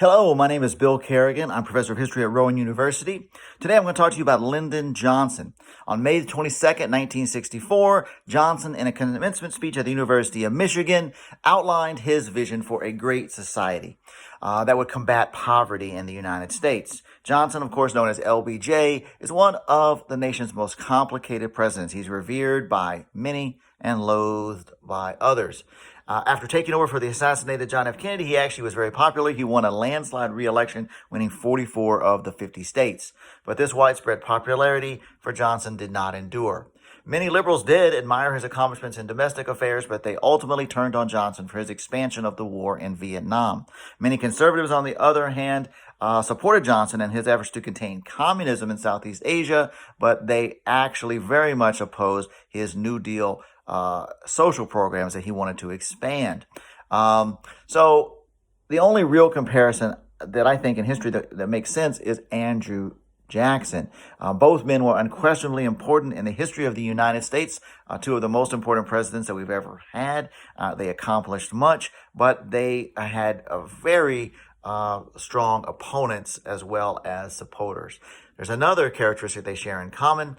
Hello, my name is Bill Carrigan. I'm professor of history at Rowan University. Today I'm going to talk to you about Lyndon Johnson. On May 22nd, 1964, Johnson, in a commencement speech at the University of Michigan, outlined his vision for a great society that would combat poverty in the United States. Johnson, of course known as LBJ, is one of the nation's most complicated presidents. He's revered by many and loathed by others. After taking over for the assassinated John F. Kennedy, he actually was very popular. He won a landslide re-election, winning 44 of the 50 states. But this widespread popularity for Johnson did not endure. Many liberals did admire his accomplishments in domestic affairs, but they ultimately turned on Johnson for his expansion of the war in Vietnam. Many conservatives, on the other hand, supported Johnson and his efforts to contain communism in Southeast Asia, but they actually very much opposed his New Deal social programs that he wanted to expand. So the only real comparison that I think in history that makes sense is Andrew Jackson. Both men were unquestionably important in the history of the United States, two of the most important presidents that we've ever had. They accomplished much, but they had a very strong opponents as well as supporters. There's another characteristic they share in common.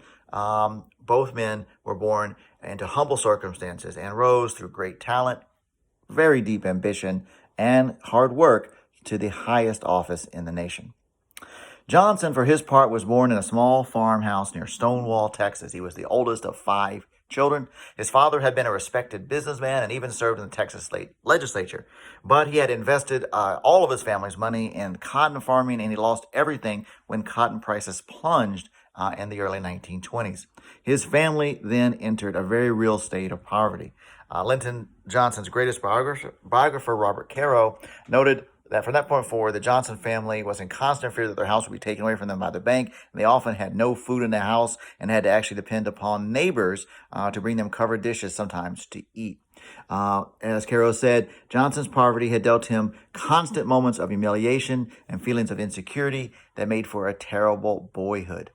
Both men were born into humble circumstances and rose through great talent, very deep ambition, and hard work to the highest office in the nation. Johnson, for his part, was born in a small farmhouse near Stonewall, Texas. He was the oldest of 5 children. His father had been a respected businessman and even served in the Texas legislature. But he had invested all of his family's money in cotton farming, and he lost everything when cotton prices plunged in the early 1920s. His family then entered a very real state of poverty. Lyndon Johnson's greatest biographer, Robert Caro, noted that from that point forward, the Johnson family was in constant fear that their house would be taken away from them by the bank, and they often had no food in the house and had to actually depend upon neighbors to bring them covered dishes sometimes to eat. As Caro said, Johnson's poverty had dealt him constant moments of humiliation and feelings of insecurity that made for a terrible boyhood.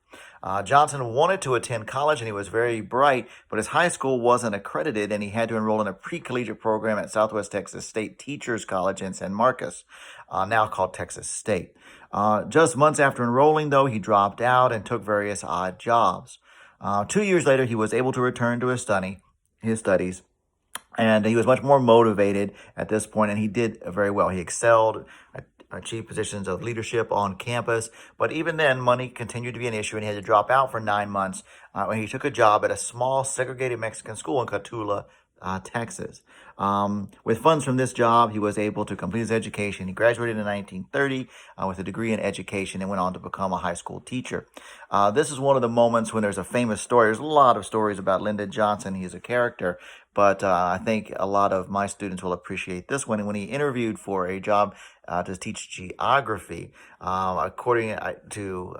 Johnson wanted to attend college, and he was very bright, but his high school wasn't accredited, and he had to enroll in a pre-collegiate program at Southwest Texas State Teachers College in San Marcos, now called Texas State. Just months after enrolling, though, he dropped out and took various odd jobs. 2 years later, he was able to return to his studies, and he was much more motivated at this point, and he did very well. He excelled, achieved positions of leadership on campus, but even then, money continued to be an issue, and he had to drop out for 9 months when he took a job at a small segregated Mexican school in Cotulla, Texas. With funds from this job, he was able to complete his education. He graduated in 1930 with a degree in education and went on to become a high school teacher. This is one of the moments when there's a famous story. There's a lot of stories about Lyndon Johnson. He's a character, but I think a lot of my students will appreciate this one. When he interviewed for a job to teach geography, according to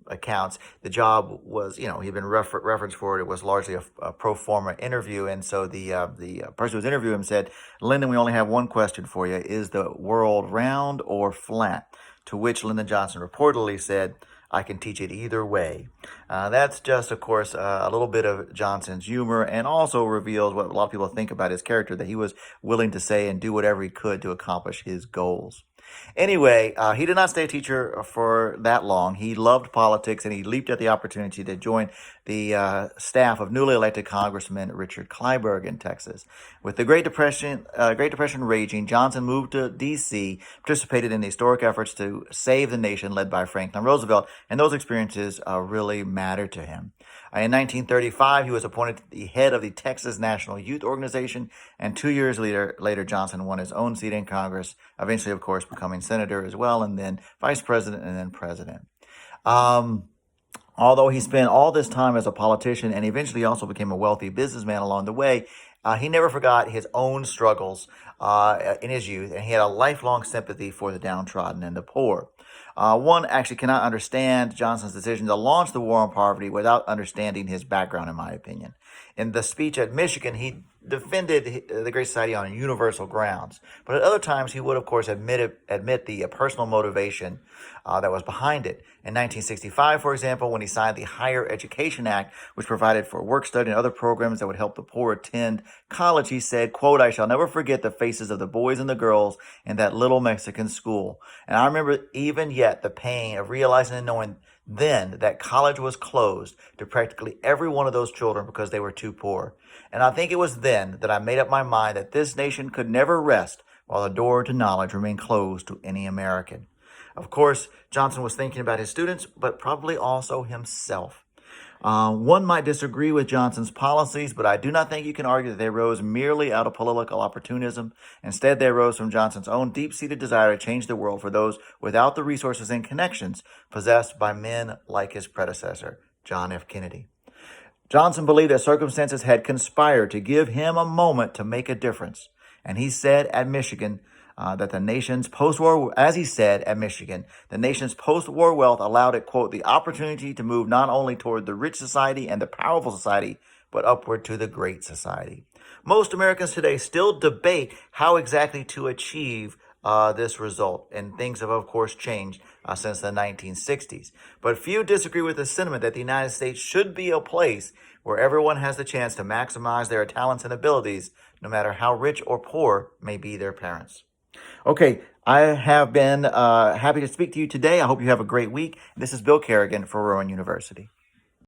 accounts, the job was, he'd been referenced for it. It was largely a pro forma interview, and so the person who was interviewing him said, "Lyndon, we only have one question for you: is the world round or flat?" To which Lyndon Johnson reportedly said, "I can teach it either way." That's just, of course, a little bit of Johnson's humor, and also reveals what a lot of people think about his character, that he was willing to say and do whatever he could to accomplish his goals. Anyway, he did not stay a teacher for that long. He loved politics, and he leaped at the opportunity to join the staff of newly elected Congressman Richard Clyburn in Texas. With the Great Depression raging, Johnson moved to D.C., participated in the historic efforts to save the nation led by Franklin Roosevelt, and those experiences really mattered to him. In 1935, he was appointed the head of the Texas National Youth Organization, and 2 years later, Johnson won his own seat in Congress, eventually, of course, becoming senator as well, and then vice president, and then president. Although he spent all this time as a politician and eventually also became a wealthy businessman along the way, he never forgot his own struggles in his youth, and he had a lifelong sympathy for the downtrodden and the poor. One actually cannot understand Johnson's decision to launch the war on poverty without understanding his background, in my opinion. In the speech at Michigan, he defended the Great Society on universal grounds. But at other times, he would, of course, admit the personal motivation that was behind it. In 1965, for example, when he signed the Higher Education Act, which provided for work study and other programs that would help the poor attend college, he said, quote, "I shall never forget the faces of the boys and the girls in that little Mexican school. And I remember even yet the pain of realizing and knowing then that college was closed to practically every one of those children because they were too poor. And I think it was then that I made up my mind that this nation could never rest while the door to knowledge remained closed to any American." Of course, Johnson was thinking about his students, but probably also himself. One might disagree with Johnson's policies, but I do not think you can argue that they rose merely out of political opportunism. Instead, they arose from Johnson's own deep-seated desire to change the world for those without the resources and connections possessed by men like his predecessor, John F. Kennedy. Johnson believed that circumstances had conspired to give him a moment to make a difference. And he said at Michigan, that the nation's post-war wealth allowed it, quote, "the opportunity to move not only toward the rich society and the powerful society, but upward to the great society." Most Americans today still debate how exactly to achieve this result, and things have, of course, changed since the 1960s. But few disagree with the sentiment that the United States should be a place where everyone has the chance to maximize their talents and abilities, no matter how rich or poor may be their parents. Okay, I have been happy to speak to you today. I hope you have a great week. This is Bill Carrigan for Rowan University.